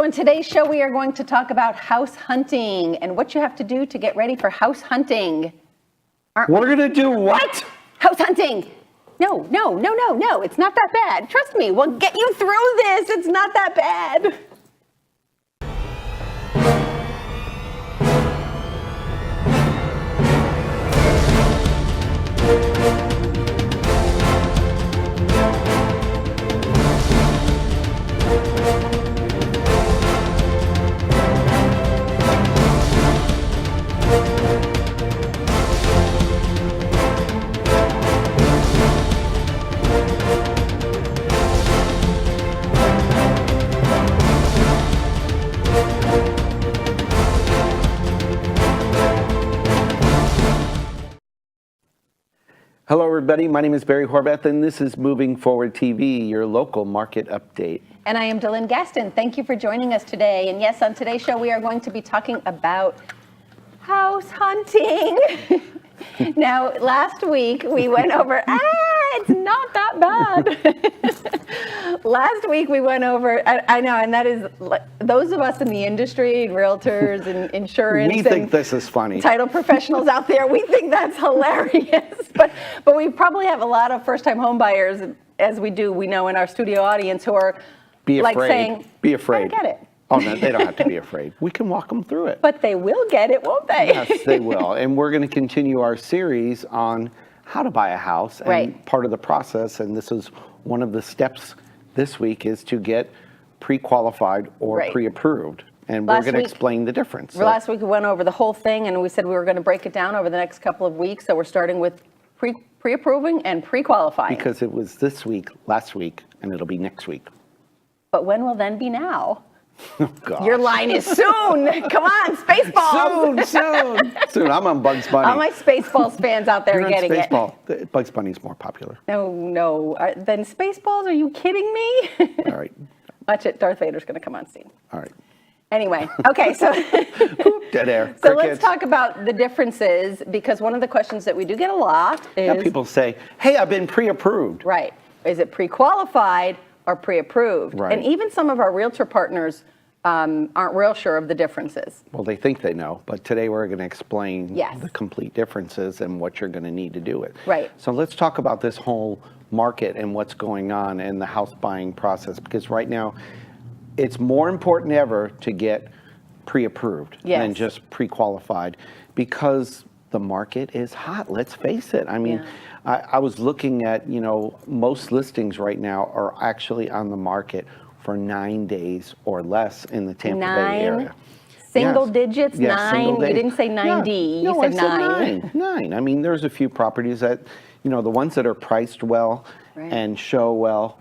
So in today's show, we are going to talk about house hunting and what you have to do to get ready for house hunting. We're going to do what? House hunting. No. It's not that bad. Trust me, we'll get you through this. It's not that bad. Hello, everybody. My name is Barry Horvath, and this is Moving Forward TV, your local market update. And I am Delynn Gaston. Thank you for joining us today. And yes, on today's show, we are going to be talking about house hunting. Now, last week, we went over, it's not that bad. Last week, we went over, I know, and that is, those of us in the industry, realtors and insurance. We think this is funny. Title professionals out there, we think that's hilarious. But we probably have a lot of first-time home buyers, as we know in our studio audience, who are like saying, be afraid. I get it. Oh, no, they don't have to be afraid. We can walk them through it. But they will get it, won't they? Yes, they will. And we're going to continue our series on how to buy a house. And part of the process, and this is one of the steps this week, is to get pre-qualified or pre-approved. And we're going to explain the difference. Last week we went over the whole thing, and we said we were going to break it down over the next couple of weeks. So we're starting with pre-approving and pre-qualifying. Because it was this week, last week, and it'll be next week. But when will then be now? Oh, gosh. Your line is soon. Come on, Spaceballs. Soon. I'm on Bugs Bunny. All my Spaceballs fans out there You're getting it. Bugs Bunny's more popular. No. Then Spaceballs? Are you kidding me? All right. Watch it. Darth Vader's going to come on scene. All right. Anyway, okay, so dead air. So let's talk about the differences, because one of the questions that we do get a lot is people say, "Hey, I've been pre-approved." Right. Is it pre-qualified or pre-approved? Right. And even some of our realtor partners aren't real sure of the differences. Well, they think they know, but today we're going to explain the complete differences and what you're going to need to do it. Right. So let's talk about this whole market and what's going on in the house buying process, because right now it's more important ever to get pre-approved than just pre-qualified, because the market is hot. Let's face it. I mean, I was looking at, most listings right now are actually on the market for 9 days or less in the Tampa Bay area. Single digits, yes, 9. Single You didn't say 90. You said 9. 9. I mean, there's a few properties that, the ones that are priced well and show well,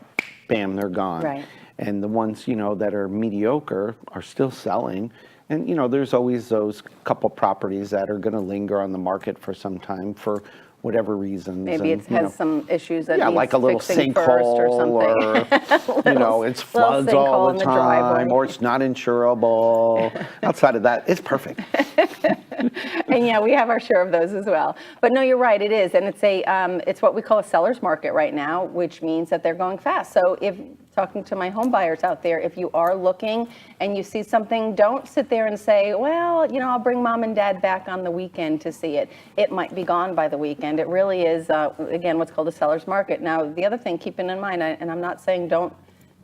bam, they're gone. Right. And the ones, that are mediocre are still selling. And, there's always those couple properties that are going to linger on the market for some time for whatever reasons. Maybe it has some issues that needs like a little sinkhole or it's floods all the time, or it's not insurable. Outside of that, it's perfect. And we have our share of those as well. But no, you're right, it is. And it's what we call a seller's market right now, which means that they're going fast. So if talking to my home buyers out there, if you are looking and you see something, don't sit there and say, well, I'll bring mom and dad back on the weekend to see it. It might be gone by the weekend. It really is, again, what's called a seller's market. Now, the other thing, keeping in mind, and I'm not saying don't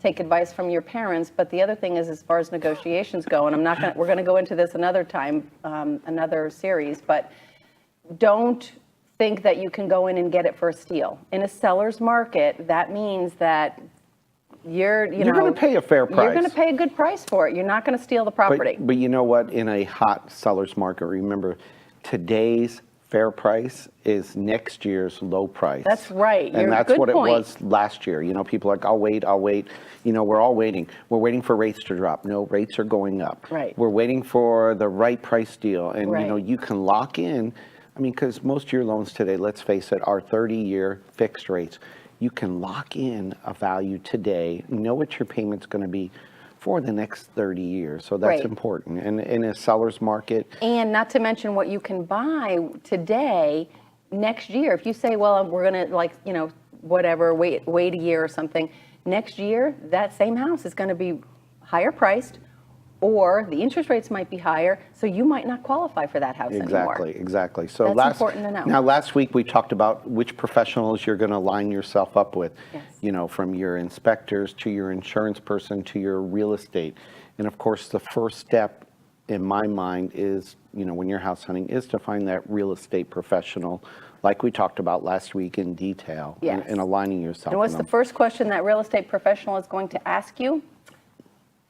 take advice from your parents, but the other thing is, as far as negotiations go, and we're going to go into this another time, another series, but don't think that you can go in and get it for a steal. In a seller's market, that means that you're going to pay a fair price. You're going to pay a good price for it. You're not going to steal the property. But you know what? In a hot seller's market, remember, today's fair price is next year's low price. That's right. And that's what it was last year. People are like, I'll wait. We're all waiting. We're waiting for rates to drop. No, rates are going up. Right. We're waiting for the right price deal. And, you can lock in. I mean, because most of your loans today, let's face it, are 30-year fixed rates. You can lock in a value today, know what your payment's going to be for the next 30 years. So that's important. And in a seller's market. And not to mention what you can buy today, next year. If you say, well, we're going to wait a year or something, next year, that same house is going to be higher priced or the interest rates might be higher, so you might not qualify for that house anymore. Exactly. So That's important to know. Now, last week we talked about which professionals you're going to line yourself up with, Yes. you know, from your inspectors to your insurance person to your real estate. And of course, the first step in my mind is, you know, when you're house hunting, is to find that real estate professional, like we talked about last week in detail, Yes. and aligning yourself And what's with the them. first question that real estate professional is going to ask you?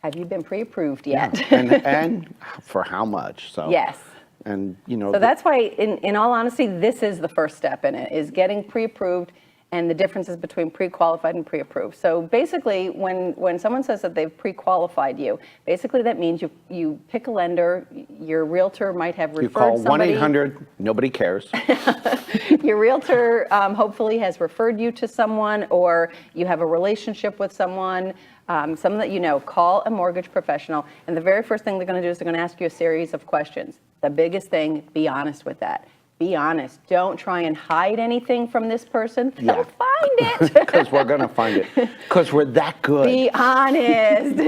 Have you been pre-approved yet? And for how much? So Yes. And you know, So that's why, in all honesty, this is the first step in it, is getting pre-approved and the differences between pre-qualified and pre-approved. So basically, when someone says that they've pre-qualified you, basically that means you pick a lender, your realtor might have referred you call somebody. 1-800, nobody cares. Your realtor hopefully has referred you to someone, or you have a relationship with someone, someone that you know. Call a mortgage professional, and the very first thing they're going to do is they're going to ask you a series of questions. The biggest thing, be honest with that. Be honest. Don't try and hide anything from this person. They'll find it. Because we're going to find it. Because we're that good. Be honest.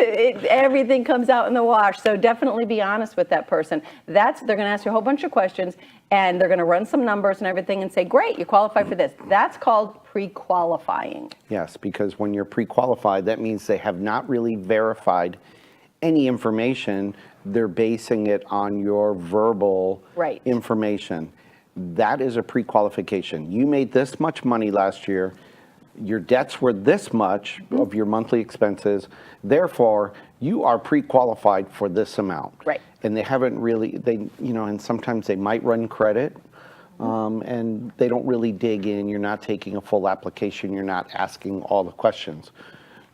Everything comes out in the wash. So definitely be honest with that person. They're going to ask you a whole bunch of questions, and they're going to run some numbers and everything and say, great, you qualify for this. That's called pre-qualifying. Yes, because when you're pre-qualified, that means they have not really verified any information. They're basing it on your verbal information. That is a pre-qualification. You made this much money last year. Your debts were this much of your monthly expenses. Therefore, you are pre-qualified for this amount. Right. And they haven't really, and sometimes they might run credit, and they don't really dig in. You're not taking a full application. You're not asking all the questions.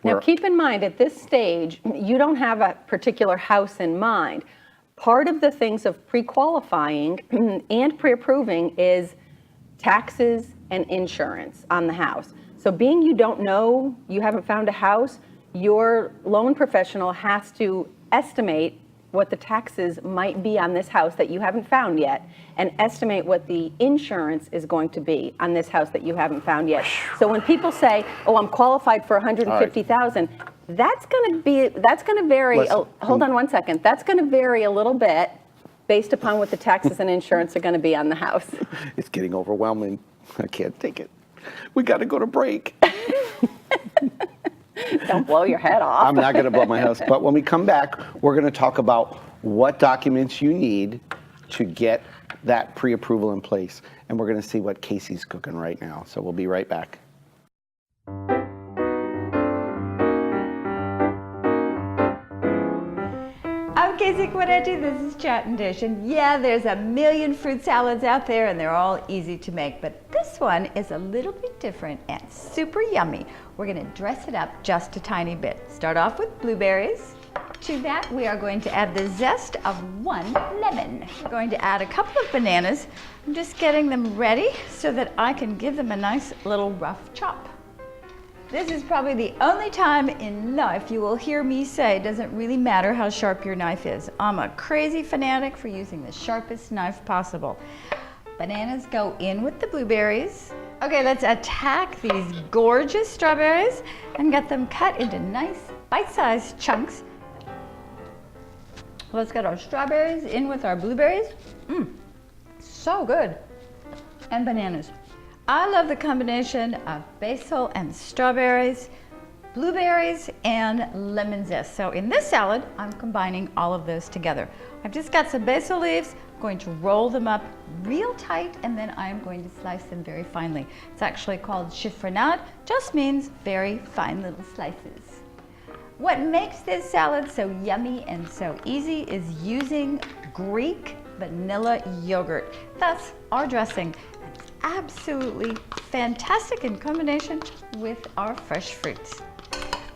Now, keep in mind, at this stage, you don't have a particular house in mind. Part of the things of pre-qualifying and pre-approving is taxes and insurance on the house. So being you don't know, you haven't found a house, your loan professional has to estimate what the taxes might be on this house that you haven't found yet, and estimate what the insurance is going to be on this house that you haven't found yet. So when people say, "Oh, I'm qualified for $150,000," that's going to vary. Listen, hold on one second. That's going to vary a little bit based upon what the taxes and insurance are going to be on the house. It's getting overwhelming. I can't take it. We got to go to break. Don't blow your head off. I'm not going to blow my house. But when we come back, we're going to talk about what documents you need to get that pre-approval in place. And we're going to see what Casey's cooking right now. So we'll be right back. I'm Casey Quinetti, this is Chattin' Dish, and yeah, there's a million fruit salads out there and they're all easy to make, but this one is a little bit different and super yummy. We're gonna dress it up just a tiny bit. Start off with blueberries. To that, we are going to add the zest of 1 lemon. We're going to add a couple of bananas. I'm just getting them ready so that I can give them a nice little rough chop. This is probably the only time in life you will hear me say it doesn't really matter how sharp your knife is. I'm a crazy fanatic for using the sharpest knife possible. Bananas go in with the blueberries. Okay, let's attack these gorgeous strawberries and get them cut into nice bite-sized chunks. Let's get our strawberries in with our blueberries. So good. And bananas. I love the combination of basil and strawberries, blueberries, and lemon zest. So in this salad, I'm combining all of those together. I've just got some basil leaves, I'm going to roll them up real tight, and then I'm going to slice them very finely. It's actually called chiffonade, just means very fine little slices. What makes this salad so yummy and so easy is using Greek vanilla yogurt. That's our dressing. Absolutely fantastic in combination with our fresh fruits.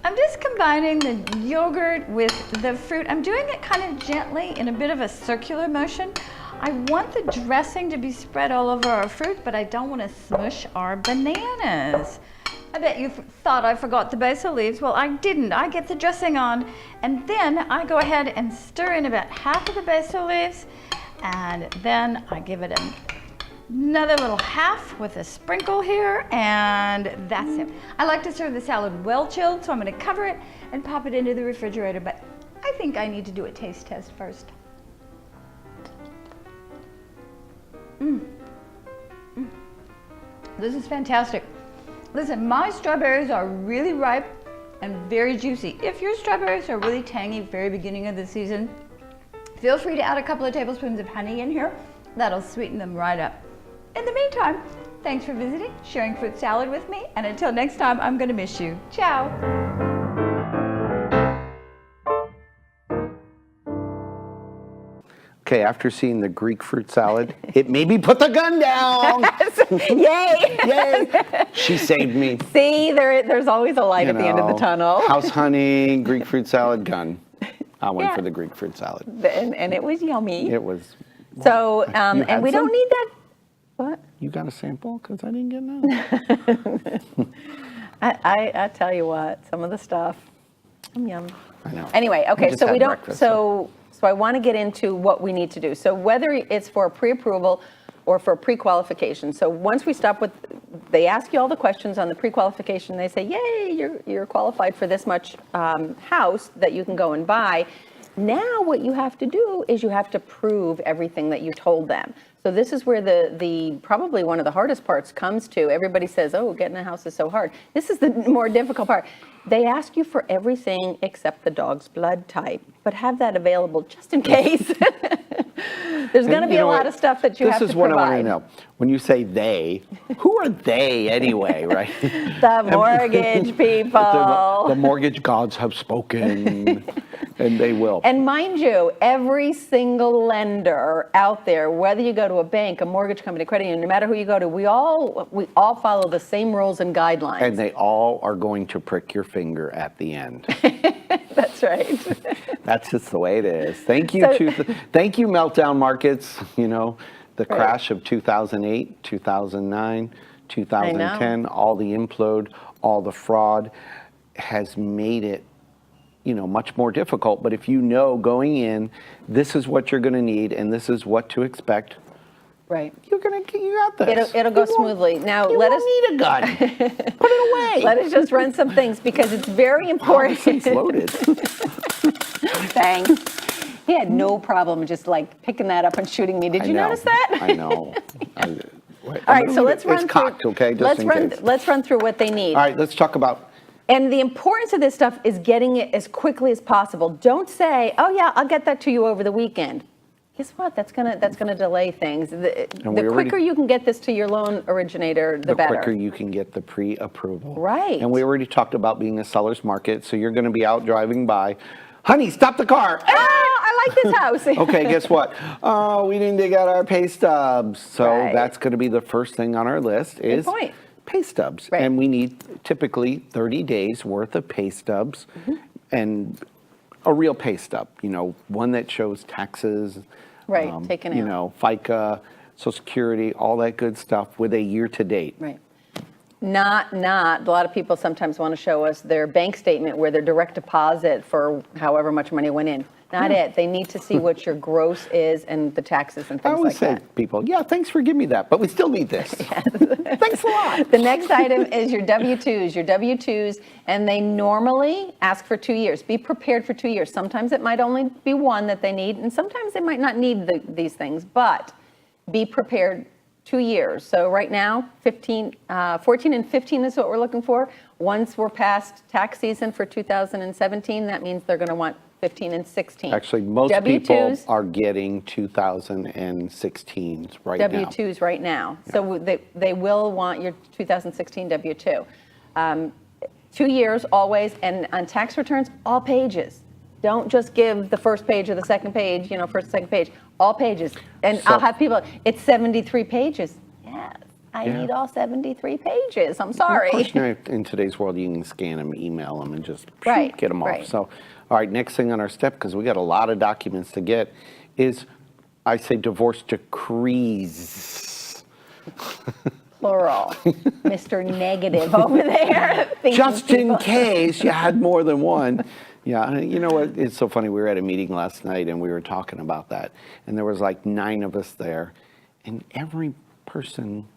I'm just combining the yogurt with the fruit. I'm doing it kind of gently in a bit of a circular motion. I want the dressing to be spread all over our fruit, but I don't want to smush our bananas. I bet you thought I forgot the basil leaves. Well, I didn't. I get the dressing on, and then I go ahead and stir in about half of the basil leaves, and then I give it another little half with a sprinkle here, and that's it. I like to serve the salad well chilled, so I'm going to cover it and pop it into the refrigerator, but I think I need to do a taste test first. This is fantastic. Listen, my strawberries are really ripe and very juicy. If your strawberries are really tangy very beginning of the season, feel free to add a couple of tablespoons of honey in here. That'll sweeten them right up. In the meantime, thanks for visiting, sharing fruit salad with me, and until next time, I'm gonna miss you. Ciao. Okay, after seeing the Greek fruit salad, it made me put the gun down. Yay! Yay! She saved me. See, there's always a light at the end of the tunnel. House honey, Greek fruit salad, gun. I went for the Greek fruit salad. And it was yummy. It was. So, You and had we some? don't need that. What? You got a sample? Because I didn't get none. I tell you what, some of the stuff, yum. I know. Anyway, okay, just so had we don't, breakfast, so I want to get into what we need to do. So whether it's for pre-approval or for pre-qualification. So once we stop with, they ask you all the questions on the pre-qualification, they say, yay, you're qualified for this much house that you can go and buy. Now what you have to do is you have to prove everything that you told them. So this is where the probably one of the hardest parts comes to. Everybody says, oh, getting a house is so hard. This is the more difficult part. They ask you for everything except the dog's blood type, but have that available just in case. There's going to be a lot of stuff that you have to provide. This is what I want to know. When you say they, who are they anyway, right? The mortgage people. The mortgage gods have spoken, and they will. And mind you, every single lender out there, whether you go to a bank, a mortgage company, credit union, no matter who you go to, we all follow the same rules and guidelines. And they all are going to prick your finger at the end. That's right. That's just the way it is. Thank you, thank you, meltdown markets. You know, the crash of 2008, 2009, 2010, all the implode, all the fraud has made it, you know, much more difficult. But if you know going in, this is what you're going to need and this is what to expect. Right. You got this. It'll go smoothly. Now you let won't us need a gun. Put it away. Let us just run some things because it's very important. Wow, this thing's loaded. Thanks. He had no problem just like picking that up and shooting me. Did you notice that? I know. All right, so let's run through. It's cocked, okay? Just in case. Let's run through what they need. All right, let's talk about. And the importance of this stuff is getting it as quickly as possible. Don't say, "Oh yeah, I'll get that to you over the weekend." Guess what? That's gonna delay things. The quicker you can get this to your loan originator, the better. The quicker you can get the pre-approval. Right. And we already talked about being a seller's market, so you're going to be out driving by. Honey, stop the car. I like this house. Okay, guess what? Oh, we didn't dig out our pay stubs. So that's going to be the first thing on our list is pay stubs. Right. And we need typically 30 days worth of pay stubs and a real pay stub, you know, one that shows taxes, taken out. You know, FICA, Social Security, all that good stuff with a year to date. Right. Not, a lot of people sometimes want to show us their bank statement where their direct deposit for however much money went in. Not it. They need to see what your gross is and the taxes and things like that. I always say to people, yeah, thanks for giving me that, but we still need this. Thanks a lot. The next item is your W-2s, and they normally ask for 2 years. Be prepared for 2 years. Sometimes it might only be one that they need, and sometimes they might not need these things, but be prepared 2 years. So right now, 14 and 15 is what we're looking for. Once we're past tax season for 2017, that means they're going to want 15 and 16. Actually, most people are getting 2016s right now. W-2s right now. So they will want your 2016 W-2. 2 years always, and on tax returns, all pages. Don't just give the first page or the second page, you know, first, second page, all pages. And I'll have people, it's 73 pages. Yes, I need all 73 pages. I'm sorry. Of course, in today's world, you can scan them, email them, and just get them off. Right. So, all right, next thing on our step, because we got a lot of documents to get, is, I say, divorce decrees. Plural. Mr. Negative over there. Just in case you had more than one. Yeah, you know what? It's so funny. We were at a meeting last night and we were talking about that. And there was like 9 of us there. And every person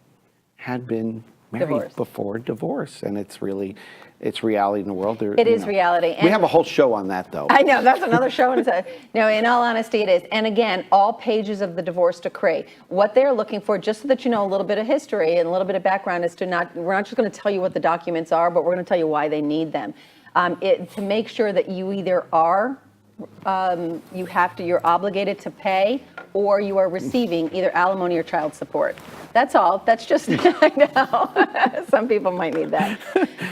had been married before divorce. And it's really, it's reality in the world. It is reality. We have a whole show on that, though. I know, that's another show. No, in all honesty, it is. And again, all pages of the divorce decree, what they're looking for, just so that you know a little bit of history and a little bit of background, is we're not just going to tell you what the documents are, but we're going to tell you why they need them. To make sure that you either are, you're obligated to pay, or you are receiving either alimony or child support. That's all. That's just, I know, some people might need that.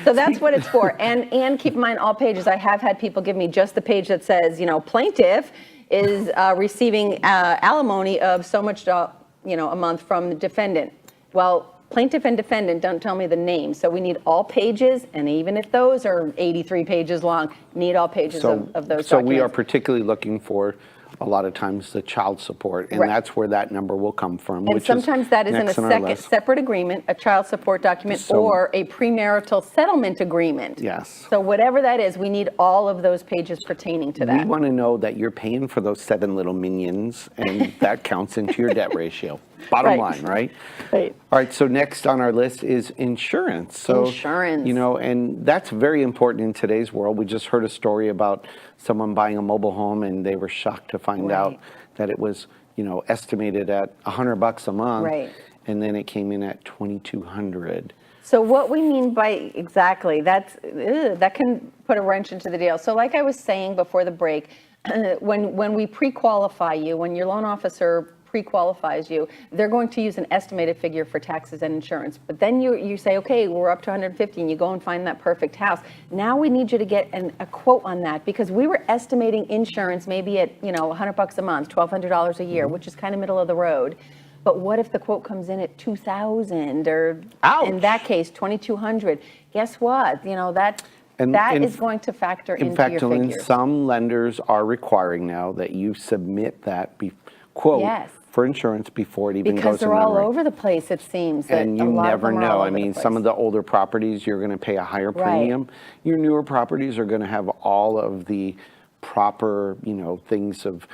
So that's what it's for. And keep in mind, all pages, I have had people give me just the page that says, plaintiff is receiving alimony of so much, a month from the defendant. Well, plaintiff and defendant don't tell me the name, so we need all pages, and even if those are 83 pages long, need all pages of those documents. So we are particularly looking for, a lot of times, the child support, and that's where that number will come from. And sometimes that is in a separate agreement, a child support document, or a premarital settlement agreement. Yes. So whatever that is, we need all of those pages pertaining to that. We want to know that you're paying for those 7 little minions, and that counts into your debt ratio. Bottom line, right? Right. All right, so next on our list is insurance. So, insurance. And that's very important in today's world. We just heard a story about someone buying a mobile home, and they were shocked to find out that it was, estimated at $100 a month. Right. And then it came in at $2,200. So what we mean by exactly, that can put a wrench into the deal. So like I was saying before the break, when we pre-qualify you, when your loan officer pre-qualifies you, they're going to use an estimated figure for taxes and insurance. But then you say, okay, we're up to 150, and you go and find that perfect house. Now we need you to get a quote on that, because we were estimating insurance maybe at $100 a month, $1,200 a year, which is kind of middle of the road. But what if the quote comes in at $2,000, or in that case $2,200? Guess what? That is going to factor into your figures. In fact, some lenders are requiring now that you submit that quote for insurance before it even goes in. Because they're all over the place, it seems. And you never know. I mean, some of the older properties, you're going to pay a higher premium. Your newer properties are going to have all of the proper, things of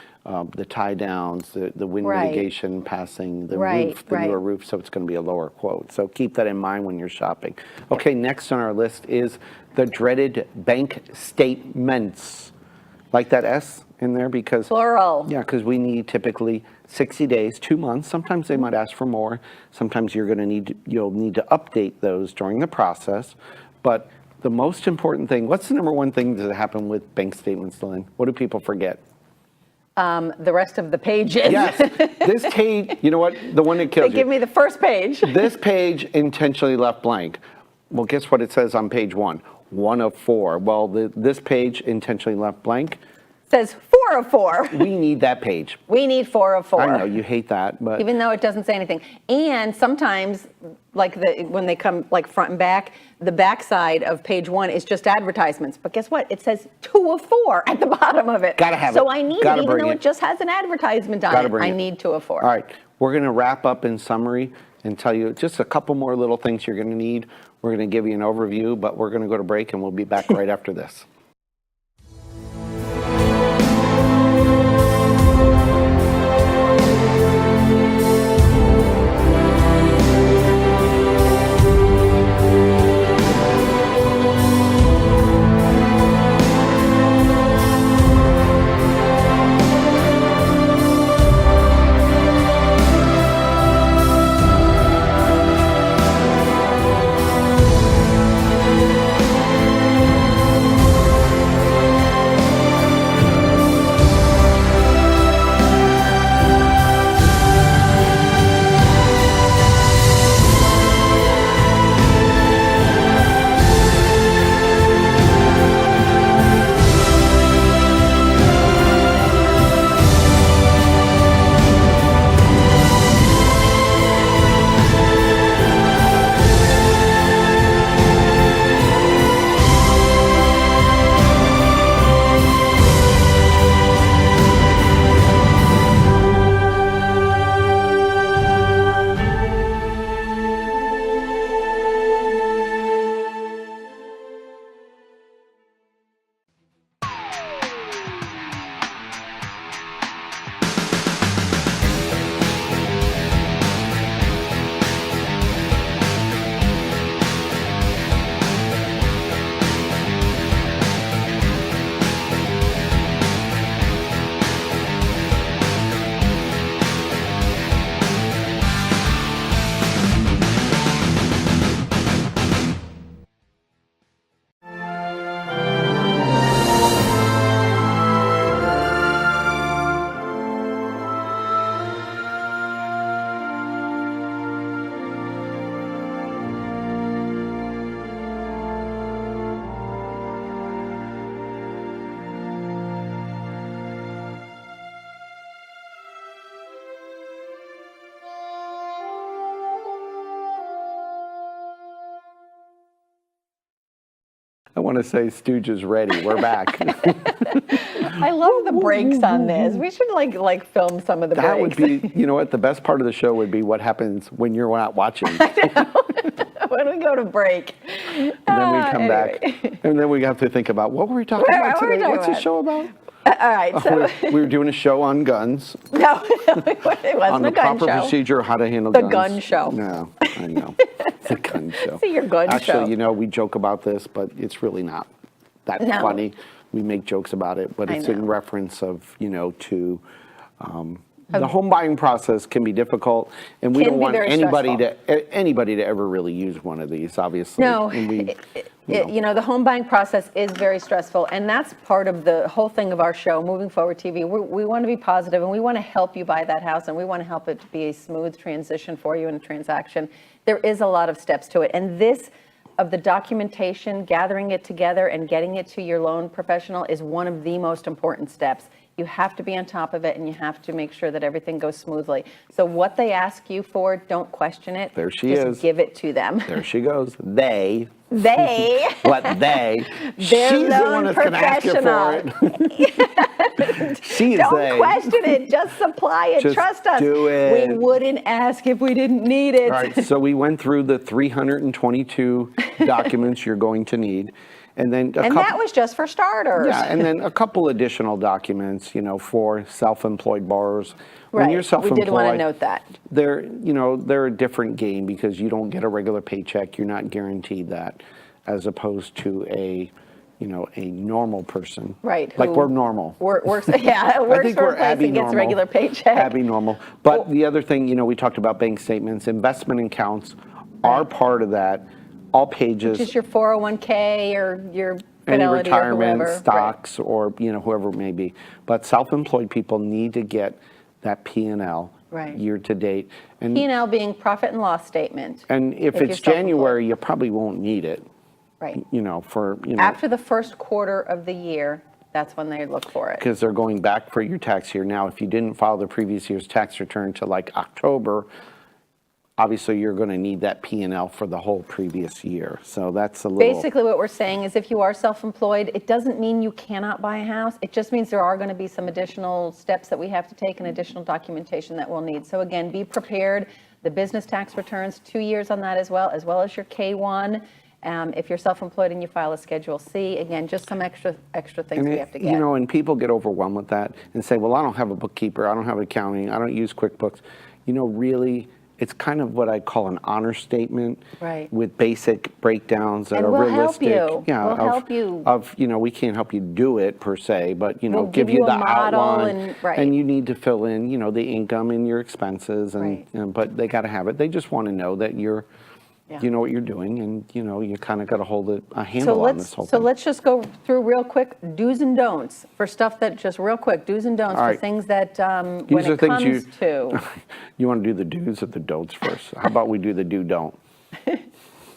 the tie downs, the wind mitigation passing, the roof, the newer roof, so it's going to be a lower quote. So keep that in mind when you're shopping. Okay, next on our list is the dreaded bank statements. Like that S in there, because plural. Yeah, because we need typically 60 days, 2 months. Sometimes they might ask for more. Sometimes you'll need to update those during the process. But the most important thing, what's the number one thing that happen with bank statements, Delynn? What do people forget? The rest of the pages. Yes, this page, you know what? The one that kills you. They give me the first page. This page intentionally left blank. Well, guess what it says on page 1? 1 of 4. Well, this page intentionally left blank. Says 4 of 4. We need that page. We need 4 of 4. I know, you hate that, but... Even though it doesn't say anything. And sometimes, when they come front and back, the back side of page 1 is just advertisements. But guess what? It says 2 of 4 at the bottom of it. Gotta have it. So I need it, even though it just has an advertisement on it. I need 2 of 4. All right, we're going to wrap up in summary and tell you just a couple more little things you're going to need. We're going to give you an overview, but we're going to go to break, and we'll be back right after this. want to say Stooge is ready. We're back. I love the breaks on this. We should like film some of the That breaks. would be, you know what, the best part of the show would be what happens when you're not watching. When we go to break. And then we come back. And then we have to think about, what were we talking about What were we today? talking What's the about? show about? All right, so We were doing a show on guns, no, it wasn't on a the gun proper show. procedure, how to handle The guns. gun show. No, I know. The gun show. See, your gun Actually, show. you know, we joke about this, but it's really not that No. funny. We make jokes about it, but I it's in know. reference of, you know, to the home buying process can be difficult, and we Can don't be want very anybody to ever really use one of these, obviously. No, And we, you know, the home buying process is very stressful, and that's part of the whole thing of our show, Moving Forward TV. We want to be positive, and we want to help you buy that house, and we want to help it to be a smooth transition for you in a transaction. There is a lot of steps to it, and this of the documentation, gathering it together and getting it to your loan professional is one of the most important steps. You have to be on top of it, and you have to make sure that everything goes smoothly. So what they ask you for, don't question it. There she Just is. give it to them. there she goes. They. They. What they? They're She's the one loan that's going to ask you for it. She's Don't they. question it. Just supply it. Just Trust us. do it. We wouldn't ask if we didn't need it. All right, so we went through the 322 documents you're going to need. And then And that was just for starters. Yeah, and then a couple additional documents, you know, for self-employed borrowers. When Right. you're self-employed, We did want to note that. they're a different game because you don't get a regular paycheck. You're not guaranteed that, as opposed to a normal person. Right, Like who we're normal. Works, yeah, I works think for we're a place and gets a abnormal. regular paycheck. Abnormal. But the other thing, you know, we talked about bank statements, investment accounts are part of that. All pages. Just your 401k or your Any Fidelity or retirement whoever. stocks or, you know, whoever it may be. But self-employed people need to get that P&L Right. year to date. And, P&L being profit and loss statement. and if you're it's self-employed. January, you probably won't need it, Right. you know, After the first quarter of the year, that's when they look for it. because they're going back for your tax year. Now, if you didn't file the previous year's tax return to like October, obviously you're going to need that P&L for the whole previous year. So that's a little. Basically, what we're saying is if you are self-employed, it doesn't mean you cannot buy a house. It just means there are going to be some additional steps that we have to take and additional documentation that we'll need. So again, be prepared. The business tax returns, 2 years on that as well as your K-1. If you're self-employed and you file a Schedule C, again, just some extra things we have to get. You know, and people get overwhelmed with that and say, well, I don't have a bookkeeper, I don't have accounting, I don't use QuickBooks. You know, really, it's kind of what I call an honor statement. Right. With basic breakdowns that And are we'll help realistic. you. Yeah, We'll help you. You know, we can't help you do it per se, but, you know, We'll give give you you a the model outline. and- right. And you need to fill in, you know, the income and your expenses. Right. But they got to have it. They just want to know that Yeah. you know what you're doing, and, you know, you kind of got to hold a handle on this whole So thing. let's just go through real quick, do's and don'ts for stuff that, just real quick, do's and don'ts All for right. things that, when These are it things comes to. You want to do the do's or the don'ts first? How about we do the do-don't?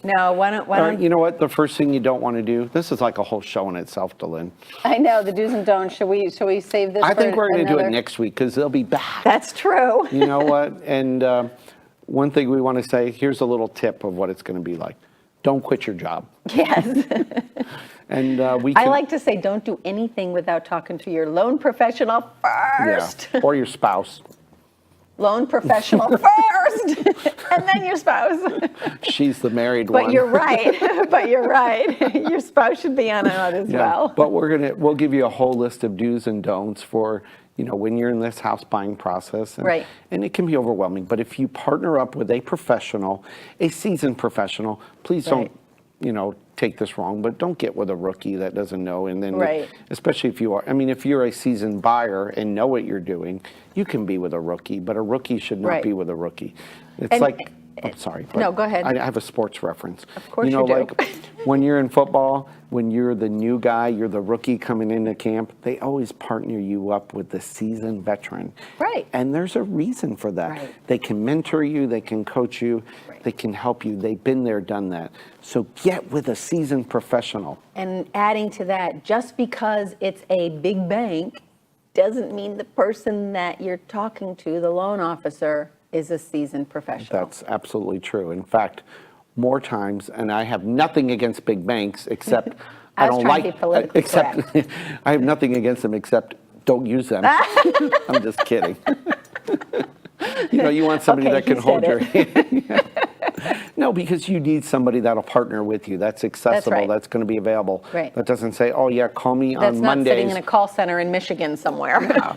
No, why All right, don't, you know what? The first thing you don't want to do, this is like a whole show in itself, Delynn. I know, the do's and don'ts, should we save this I for think we're going to do it another- next week because they'll be back. That's true. You know what? And one thing we want to say, here's a little tip of what it's going to be like. Don't quit your job. Yes. And we I can, like to say, don't do anything without talking to your loan professional first. Yeah, or your spouse. Loan professional first, and then your spouse. She's the married one. But you're right. But you're right. Your spouse should be on it as Yeah, well. but we'll give you a whole list of do's and don'ts for, you know, when you're in this house buying process. And, Right. And it can be overwhelming. But if you partner up with a professional, a seasoned professional, please don't, Right. you know, take this wrong, but don't get with a rookie that doesn't know. And then, Right. especially if you are, I mean, if you're a seasoned buyer and know what you're doing, you can be with a rookie, but a rookie should not Right. be with a rookie. It's And- like, I'm sorry. but No, go ahead. I have a sports reference. Of course you know, you do. like when you're in football, when you're the new guy, you're the rookie coming into camp, they always partner you up with the seasoned veteran. Right. And there's a reason for that. Right. They can mentor you, they can coach you, Right. they can help you. They've been there, done that. So get with a seasoned professional. And adding to that, just because it's a big bank doesn't mean the person that you're talking to, the loan officer, is a seasoned professional. That's absolutely true. In fact, more times, and I have nothing against big banks, except I was trying to be politically except correct. I have nothing against them except don't use them. I'm just kidding. You want somebody Okay, that can he hold said your hand. No, because you need somebody that'll partner with you. That's accessible. right. That's going to be available. Right. That doesn't say, oh yeah, call me That's on not Mondays. sitting in a call center in Michigan somewhere.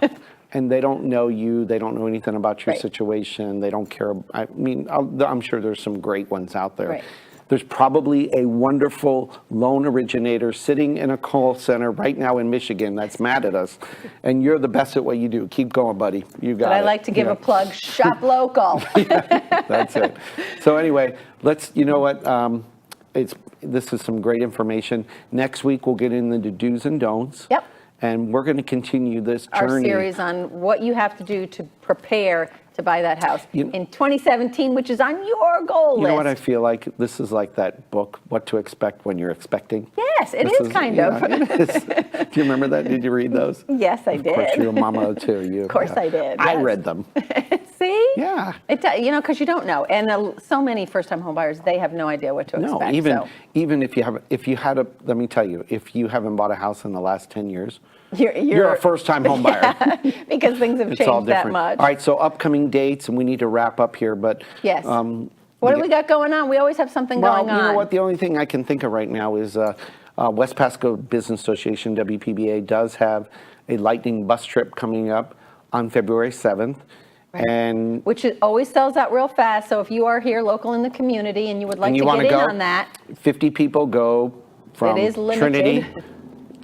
And they don't know you. They don't know anything about your Right. situation. They don't care. I mean, I'm sure there's some great ones out there. Right. There's probably a wonderful loan originator sitting in a call center right now in Michigan that's mad at us. And you're the best at what you do. Keep going, buddy. You got it. But I like to give a plug, shop local. That's it. So anyway, you know what? This is some great information. Next week, we'll get into the do's and don'ts. Yep. And we're going to continue this Our journey. series on what you have to do to prepare to buy that house You- in 2017, which is on your goal You list. know what I feel like? This is like that book, What to Expect When You're Expecting. Yes, it This is kind of. It is. Do you remember that? Did you read those? Yes, I Of course, did. you're a mama too. Of course I did, I yes. read them. See? Yeah. Because you don't know. And so many first-time home buyers, they have no idea what to No, expect. even if you had a, let me tell you, if you haven't bought a house in the last 10 years, You're you're a first-time home buyer. because things have It's all changed that different. much. All right, so upcoming dates, and we need to wrap up here, but. Yes. What do we got going on? We always have something going on. You know what? The only thing I can think of right now is West Pasco Business Association, WPBA, does have a lightning bus trip coming up on February 7th. Right. And Which always sells out real fast. So if you are here local in the community and you would like to wanna get in go, on that, 50 people go from is limited. Trinity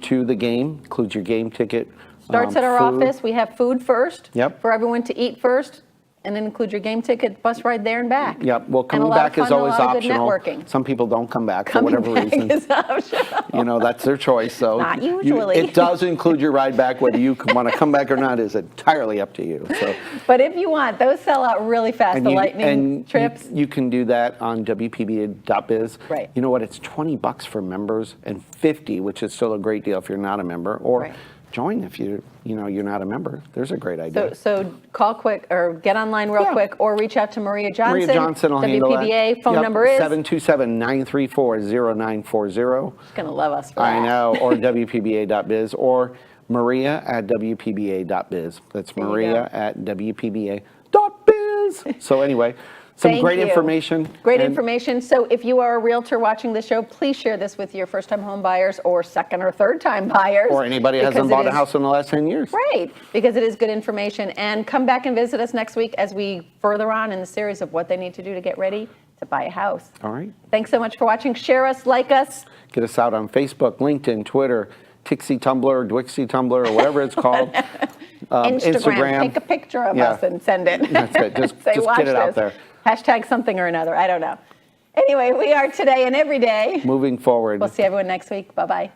to the game, includes your game ticket. starts at our food. office. We have food first Yep. for everyone to eat first, and then include your game ticket, bus ride there and back. Yep, well, And a coming lot of back is fun, a always lot of good optional. networking. Some people don't come back for Coming whatever back reason. is optional. That's their choice. So Not usually. it does include your ride back. Whether you want to come back or not is entirely up to you. So. But if you want, those sell out really fast, the lightning trips. You can do that on WPBA.biz. Right. You know what? It's $20 for members and $50, which is still a great deal if you're not a member. Or Right. join if you're not a member. There's a great idea. So call quick or get online real Yeah. quick or reach out to Maria Johnson. Maria Johnson will handle that. WPBA phone Yep, number is. 727-934-0940. She's going to love us for I that. know. Or WPBA.biz or Maria@WPBA.biz. That's There you Maria@WPBA.biz. So anyway, some Thank great you. information. Great And information. So if you are a realtor watching the show, please share this with your first-time home buyers or second or third-time buyers. Or anybody who hasn't because it bought a is- house in the last 10 years. Right, because it is good information. And come back and visit us next week as we further on in the series of what they need to do to get ready to buy a house. All right. Thanks so much for watching. Share us, like us. Get us out on Facebook, LinkedIn, Twitter, Tixie Tumblr, Dwixie Tumblr, or whatever it's called. Instagram. Take a picture of Yeah. us and send it. That's it. Just Say, get "Watch it out this." there. Hashtag something or another. I don't know. Anyway, we are today and every day. Moving forward. We'll see everyone next week. Bye-bye.